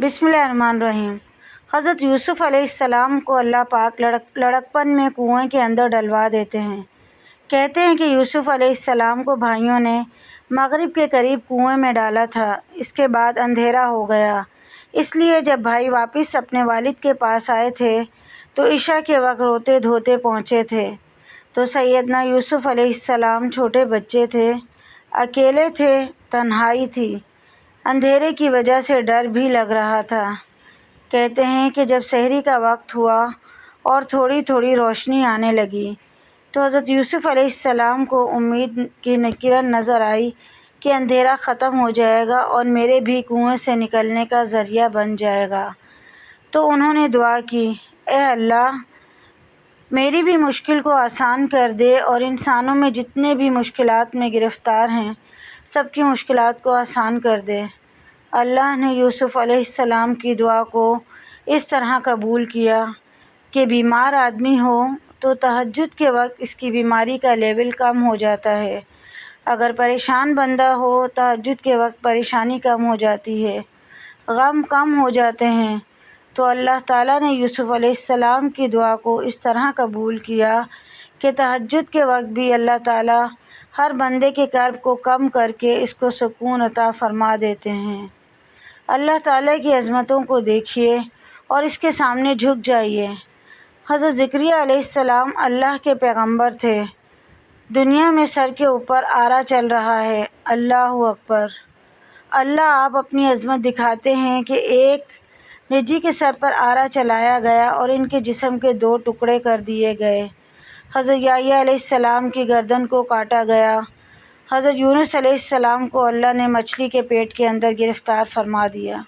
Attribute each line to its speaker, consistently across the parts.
Speaker 1: बिस्मिल्लाहिर्रहमानिर्रहीम। हज़रत यूसुफ़ अलैहिस्सलाम को अल्लाह पाक लड़कपन में कुएं के अंदर डलवा देते हैं। कहते हैं कि यूसुफ़ अलैहिस्सलाम को भाइयों ने मगरिब के करीब कुएं में डाला था। इसके बाद अंधेरा हो गया, इसलिए जब भाई वापस अपने वालिद के पास आए थे तो इशा के वक्त रोते धोते पहुँचे थे। तो सैयदना यूसुफ़ अलैहिस्सलाम छोटे बच्चे थे, अकेले थे, तन्हाई थी, अंधेरे की वजह से डर भी लग रहा था। कहते हैं कि जब सहरी का वक्त हुआ और थोड़ी थोड़ी रोशनी आने लगी तो हज़रत यूसुफ़ अलैहिस्सलाम को उम्मीद की किरण नज़र आई कि अंधेरा ख़त्म हो जाएगा और मेरे भी कुएं से निकलने का ज़रिया बन जाएगा। तो उन्होंने दुआ की, ए अल्लाह, मेरी भी मुश्किल को आसान कर दे और इंसानों में जितने भी मुश्किलात में गिरफ़्तार हैं सबकी मुश्किलात को आसान कर दे। अल्लाह ने यूसुफ़ अलैहिस्सलाम की दुआ को इस तरह कबूल किया कि बीमार आदमी हो तो तहज्जुद के वक्त इसकी बीमारी का लेवल कम हो जाता है। अगर परेशान बंदा हो तहज्जुद के वक्त परेशानी कम हो जाती है, गम कम हो जाते हैं। तो अल्लाह ताला ने यूसुफ़ अलैहिस्सलाम की दुआ को इस तरह कबूल किया कि तहज्जुद के वक्त भी अल्लाह ताला हर बंदे के कर्ब को कम करके इसको सुकून अता फ़रमा देते हैं। अल्लाह ताला की अज़मतों को देखिए और इसके सामने झुक जाइए। हज़रत ज़करिया अलैहिस्सलाम अल्लाह के पैगंबर थे। दुनिया में सर के ऊपर आरा चल रहा है। अल्लाहु अकबर। अल्लाह आप अपनी अज़मत दिखाते हैं कि एक निजी के सर पर आरा चलाया गया और इनके जिस्म के 2 टुकड़े कर दिए गए। हज़रत याह्या अलैहिस्सलाम की गर्दन को काटा गया। हज़रत यूनुस अलैहिस्सलाम को अल्लाह ने मछली के पेट के अंदर गिरफ़्तार फरमा दिया।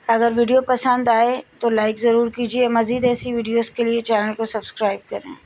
Speaker 1: अगर वीडियो पसंद आए तो लाइक ज़रूर कीजिए। मज़ीद ऐसी वीडियोस के लिए चैनल को सब्सक्राइब करें।